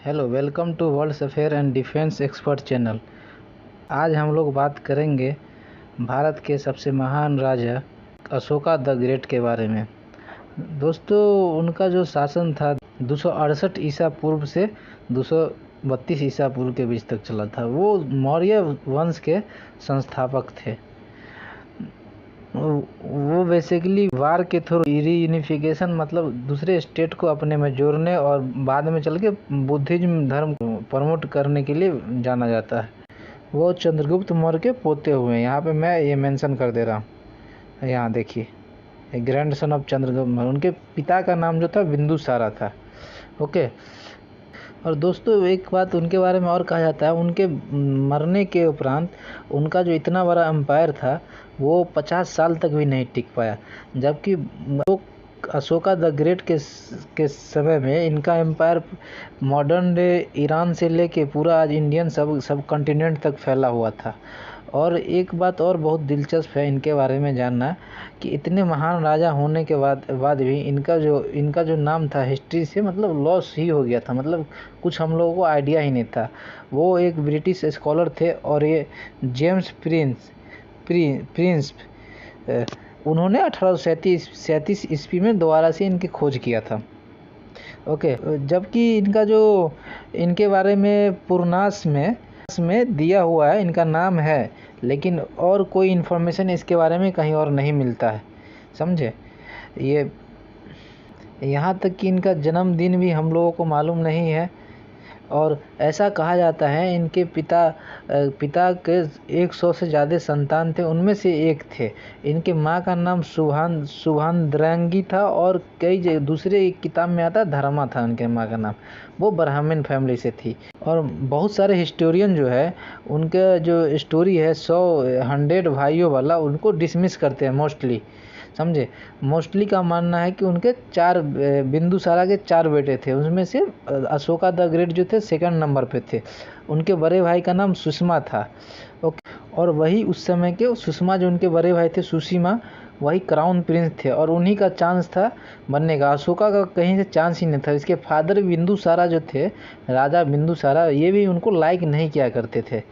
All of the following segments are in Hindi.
Hello, welcome to world affair and defence expert channel. आज हम लोग बात करेंगे भारत के सबसे महान राजा अशोका द ग्रेट के बारे में। दोस्तों, उनका जो शासन था 268 ईसा पूर्व से 232 ईसा पूर्व के बीच तक चला था। वो मौर्य वंश के संस्थापक थे। वो बेसिकली वार के थ्रू रीयूनिफिकेशन मतलब दूसरे स्टेट को अपने में जोड़ने और बाद में चल के बुद्धिज्म धर्म को प्रमोट करने के लिए जाना जाता है। वो चंद्रगुप्त मौर्य के पोते हुए हैं। यहाँ पे मैं ये मेंशन कर दे रहा हूँ। यहाँ देखिए, grand son of Chandragupta Maurya. उनके पिता का नाम जो था बिंदुसारा था। ओके। और दोस्तों, एक बात उनके बारे में और कहा जाता है, उनके मरने के उपरांत उनका जो इतना बड़ा एम्पायर था वो 50 साल तक भी नहीं टिक पाया। जबकि अशोका द ग्रेट के समय में इनका एम्पायर मॉडर्न डे ईरान से लेके पूरा आज इंडियन सब कॉन्टिनेंट तक फैला हुआ था। और एक बात और बहुत दिलचस्प है इनके बारे में जानना कि इतने महान राजा होने के बाद भी इनका जो नाम था हिस्ट्री से मतलब लॉस ही हो गया था। मतलब कुछ हम लोगों को आइडिया ही नहीं था। वो एक ब्रिटिश स्कॉलर थे और ये जेम्स प्रिंस उन्होंने 1837 ईस्वी में दोबारा से इनकी खोज किया था। ओके। जबकि इनके बारे में पुरनास में दिया हुआ है, इनका नाम है, लेकिन और कोई इन्फॉर्मेशन इसके बारे में कहीं और नहीं मिलता है। समझे? ये यहाँ तक कि इनका जन्मदिन भी हम लोगों को मालूम नहीं है। और ऐसा कहा जाता है इनके पिता के 100 से ज़्यादा संतान थे, उनमें से एक थे। इनके माँ का नाम सुभाद्रांगी था और कई दूसरे किताब में आता धर्मा था उनके माँ का नाम। वो ब्राह्मण फैमिली से थी। और बहुत सारे हिस्टोरियन जो है उनका जो स्टोरी है 100 भाइयों वाला, उनको डिसमिस करते हैं मोस्टली। समझे? मोस्टली का मानना है कि उनके बिंदुसारा के 4 बेटे थे, उसमें से अशोका द ग्रेट जो थे सेकंड नंबर पे थे। उनके बड़े भाई का नाम सुषमा था। और वही उस समय के सुषमा जो उनके बड़े भाई थे सुसीमा, वही क्राउन प्रिंस थे और उन्हीं का चांस था बनने का। अशोका का कहीं से चांस ही नहीं था। इसके फादर बिंदुसारा जो थे, राजा बिंदुसारा, ये भी उनको लाइक नहीं किया करते थे।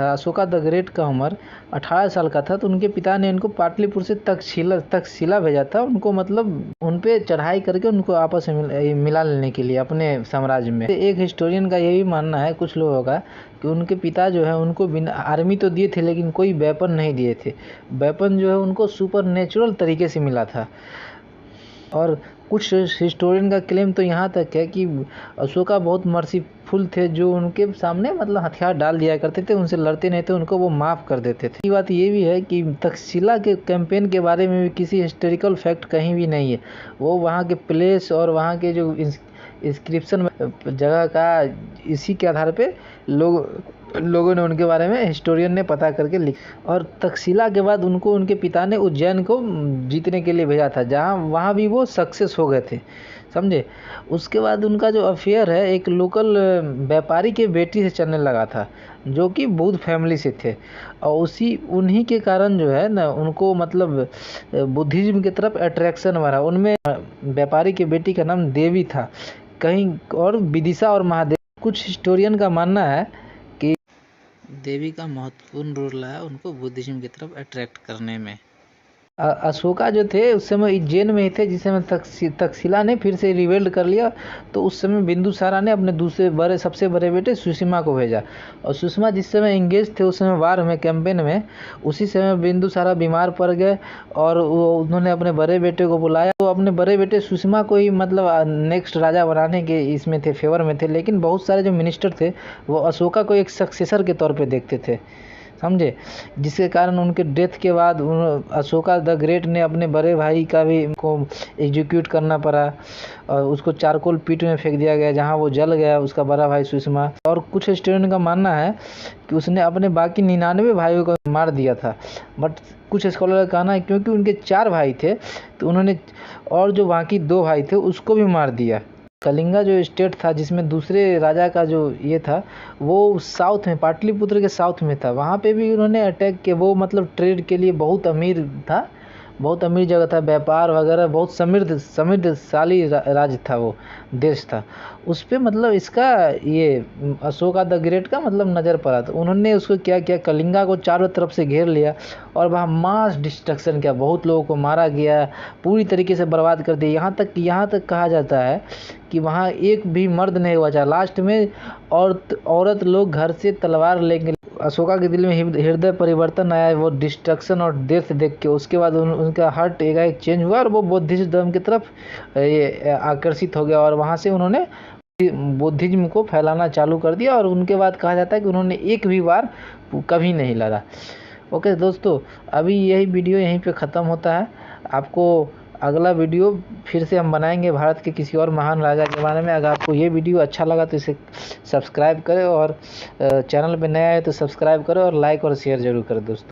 अशोका द ग्रेट का उम्र 18 साल का था तो उनके पिता ने इनको पाटलिपुत्र से तक्षशिला भेजा था। उनको मतलब उन पे चढ़ाई करके उनको आपस में मिला लेने के लिए अपने साम्राज्य में। एक हिस्टोरियन का ये भी मानना है कुछ लोगों का कि उनके पिता जो है उनको बिना आर्मी तो दिए थे लेकिन कोई वेपन नहीं दिए थे। वेपन जो है उनको सुपर नेचुरल तरीके से मिला था। और कुछ हिस्टोरियन का क्लेम तो यहाँ तक है कि अशोका बहुत मर्सीफुल थे, जो उनके सामने मतलब हथियार डाल दिया करते थे, उनसे लड़ते नहीं थे, उनको वो माफ़ कर देते थे। बात ये भी है कि तक्षशिला के कैंपेन के बारे में भी किसी हिस्टोरिकल फैक्ट कहीं भी नहीं है। वो वहाँ के प्लेस और वहाँ के जो इंस्क्रिप्शन जगह का इसी के आधार पे लोगों ने उनके बारे में हिस्टोरियन ने पता करके लिखा। और तक्षशिला के बाद उनको उनके पिता ने उज्जैन को जीतने के लिए भेजा था, जहाँ वहाँ भी वो सक्सेस हो गए थे। समझे? उसके बाद उनका जो अफेयर है एक लोकल व्यापारी के बेटी से चलने लगा था, जो कि बौद्ध फैमिली से थे। और उन्हीं के कारण जो है ना उनको मतलब बुद्धिज्म की तरफ अट्रैक्शन बढ़ा। उनमें व्यापारी के बेटी का नाम देवी था, कहीं और विदिशा और महादेव। कुछ हिस्टोरियन का मानना है कि देवी का महत्वपूर्ण रोल रहा है उनको बुद्धिज्म की तरफ अट्रैक्ट करने में। अशोका जो थे उस समय उज्जैन में ही थे, जिस समय तक्षशिला ने फिर से रिवेल्ड कर लिया। तो उस समय बिंदुसारा ने अपने सबसे बड़े बेटे सुषमा को भेजा। और सुषमा जिस समय इंगेज थे उस समय वार में कैंपेन में, उसी समय बिंदुसारा बीमार पड़ गए और उन्होंने अपने बड़े बेटे को बुलाया। तो अपने बड़े बेटे सुषमा को ही मतलब नेक्स्ट राजा बनाने के इसमें थे, फेवर में थे। लेकिन बहुत सारे जो मिनिस्टर थे वो अशोका को एक सक्सेसर के तौर पर देखते थे। समझे? जिसके कारण उनके डेथ के बाद अशोका द ग्रेट ने अपने बड़े भाई का भी को एग्जीक्यूट करना पड़ा और उसको चारकोल पीट में फेंक दिया गया, जहां वो जल गया उसका बड़ा भाई सुषमा। और कुछ हिस्टोरियन का मानना है कि उसने अपने बाकी 99 भाइयों को मार दिया था। बट कुछ स्कॉलर का कहना है क्योंकि उनके 4 भाई थे तो उन्होंने और जो बाकी 2 भाई थे उसको भी मार दिया। कलिंगा जो स्टेट था जिसमें दूसरे राजा का जो ये था वो साउथ में पाटलिपुत्र के साउथ में था, वहाँ पे भी उन्होंने अटैक किया। वो मतलब ट्रेड के लिए बहुत अमीर था बहुत अमीर जगह था, व्यापार वगैरह बहुत समृद्धशाली राज्य था, वो देश था। उस पे मतलब इसका ये अशोका द ग्रेट का मतलब नज़र पड़ा। तो उन्होंने उसको क्या किया, कलिंगा को चारों तरफ से घेर लिया और वहाँ मास डिस्ट्रक्शन किया, बहुत लोगों को मारा गया, पूरी तरीके से बर्बाद कर दिया। यहाँ तक कहा जाता है कि वहाँ एक भी मर्द नहीं बचा। लास्ट में औरत लोग घर से तलवार लेंगे। अशोका के दिल में हृदय परिवर्तन आया, वो डिस्ट्रक्शन और डेथ देख के। उसके बाद उनका हार्ट एक चेंज हुआ और वो बुद्धिस्ट धर्म की तरफ ये आकर्षित हो गया और वहाँ से उन्होंने बुद्धिज्म को फैलाना चालू कर दिया। और उनके बाद कहा जाता है कि उन्होंने एक भी बार कभी नहीं लड़ा। ओके दोस्तों, अभी यही वीडियो यहीं पे ख़त्म होता है। आपको अगला वीडियो फिर से हम बनाएंगे भारत के किसी और महान राजा के बारे में। अगर आपको ये वीडियो अच्छा लगा तो इसे सब्सक्राइब करें और चैनल पे नया है तो सब्सक्राइब करें और लाइक और शेयर ज़रूर करें दोस्तों।